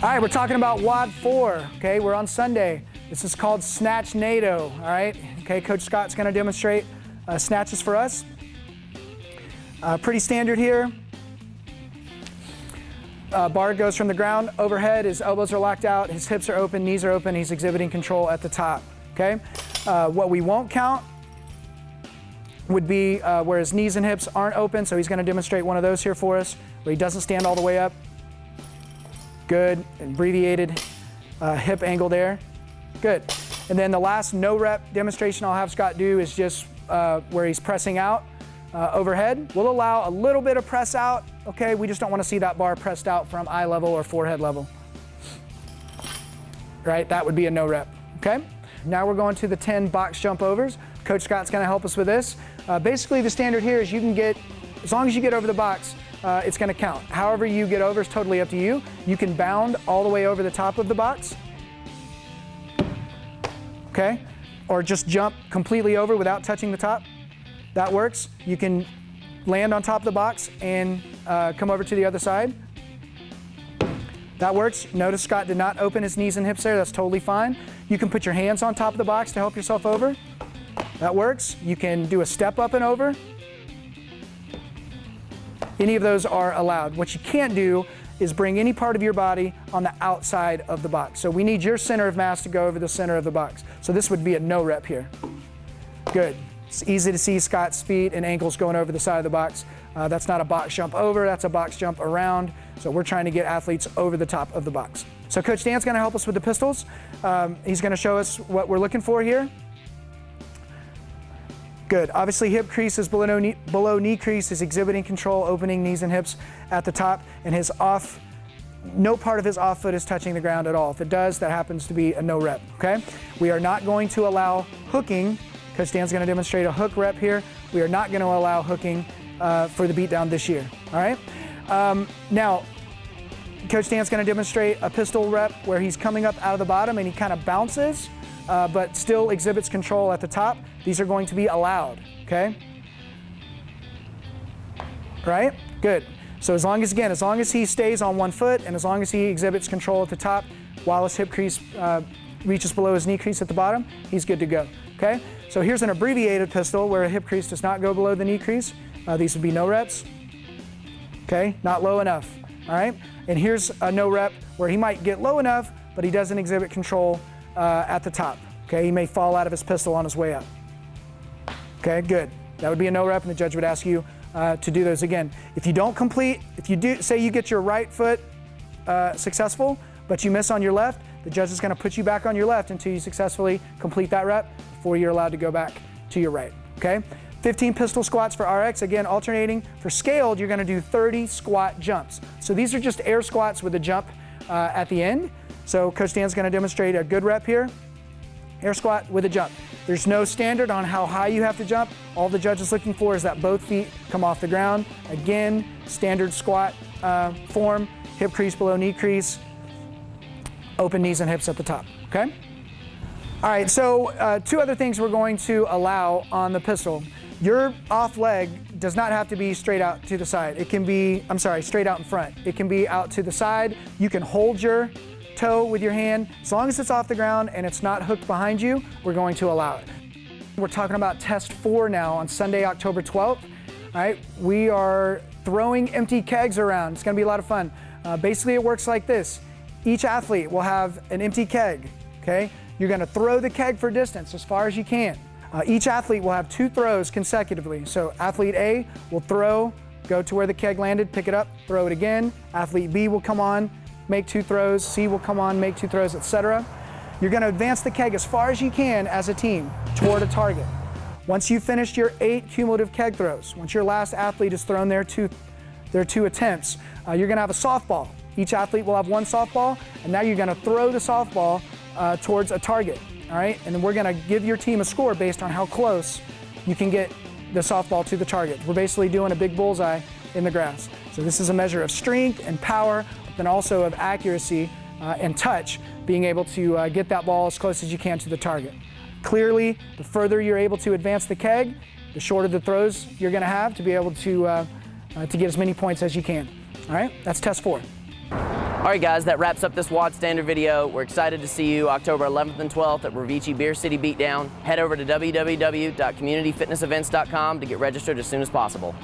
All right, we're talking about WOD 4, okay? We're on Sunday. This is called Snatch NATO, all right? Okay, Coach Scott's gonna demonstrate snatches for us. Pretty standard here. Bar goes from the ground overhead, his elbows are locked out, his hips are open, knees are open, he's exhibiting control at the top, okay? What we won't count would be where his knees and hips aren't open, so he's gonna demonstrate one of those here for us, where he doesn't stand all the way up. Good, abbreviated hip angle there. Good. And then the last no rep demonstration I'll have Scott do is just where he's pressing out overhead. We'll allow a little bit of press out, okay? We just don't want to see that bar pressed out from eye level or forehead level. Right, that would be a no rep, okay? Now we're going to the 10 box jump overs. Coach Scott's gonna help us with this. Basically the standard here is you can get, as long as you get over the box, it's gonna count. However you get over is totally up to you. You can bound all the way over the top of the box, okay? Or just jump completely over without touching the top. That works. You can land on top of the box and come over to the other side. That works. Notice Scott did not open his knees and hips there. That's totally fine. You can put your hands on top of the box to help yourself over. That works. You can do a step up and over. Any of those are allowed. What you can't do is bring any part of your body on the outside of the box. So we need your center of mass to go over the center of the box. So this would be a no rep here. Good. It's easy to see Scott's feet and ankles going over the side of the box. That's not a box jump over, that's a box jump around. So we're trying to get athletes over the top of the box. So Coach Dan's gonna help us with the pistols. He's gonna show us what we're looking for here. Good. Obviously hip crease is below knee crease, is exhibiting control, opening knees and hips at the top, and his off, no part of his off foot is touching the ground at all. If it does, that happens to be a no rep, okay? We are not going to allow hooking. Coach Dan's gonna demonstrate a hook rep here. We are not gonna allow hooking for the beatdown this year, all right? Now, Coach Dan's gonna demonstrate a pistol rep where he's coming up out of the bottom and he kind of bounces, but still exhibits control at the top. These are going to be allowed, okay? Right? Good. So as long as he stays on one foot and as long as he exhibits control at the top while his hip crease reaches below his knee crease at the bottom, he's good to go, okay? So here's an abbreviated pistol where a hip crease does not go below the knee crease. These would be no reps, okay? Not low enough, all right? And here's a no rep where he might get low enough, but he doesn't exhibit control at the top, okay? He may fall out of his pistol on his way up. Okay, good. That would be a no rep and the judge would ask you to do those again. If you don't complete, if you do, say you get your right foot successful, but you miss on your left, the judge is gonna put you back on your left until you successfully complete that rep before you're allowed to go back to your right, okay? 15 pistol squats for RX, again, alternating. For scaled, you're gonna do 30 squat jumps. So these are just air squats with a jump at the end. So Coach Dan's gonna demonstrate a good rep here. Air squat with a jump. There's no standard on how high you have to jump. All the judge is looking for is that both feet come off the ground. Again, standard squat form, hip crease below knee crease, open knees and hips at the top, okay? All right, so two other things we're going to allow on the pistol. Your off leg does not have to be straight out to the side. It can be, straight out in front. It can be out to the side. You can hold your toe with your hand. As long as it's off the ground and it's not hooked behind you, we're going to allow it. We're talking about test 4 now on Sunday, October 12th. All right, we are throwing empty kegs around. It's gonna be a lot of fun. Basically, it works like this. Each athlete will have an empty keg, okay? You're gonna throw the keg for distance as far as you can. Each athlete will have 2 throws consecutively. So athlete A will throw, go to where the keg landed, pick it up, throw it again. Athlete B will come on, make 2 throws, C will come on, make 2 throws, etc. You're gonna advance the keg as far as you can as a team toward a target. Once you've finished your 8 cumulative keg throws, once your last athlete has thrown their two attempts, you're gonna have a softball. Each athlete will have 1 softball, and now you're gonna throw the softball towards a target, all right? And then we're gonna give your team a score based on how close you can get the softball to the target. We're basically doing a big bullseye in the grass. So this is a measure of strength and power, then also of accuracy and touch, being able to get that ball as close as you can to the target. Clearly, the further you're able to advance the keg, the shorter the throws you're gonna have to be able to get as many points as you can. All right, that's test 4. All right, guys, that wraps up this WOD standard video. We're excited to see you October 11th and 12th at Revici Beer City Beatdown. Head over to www.communityfitnessevents.com to get registered as soon as possible.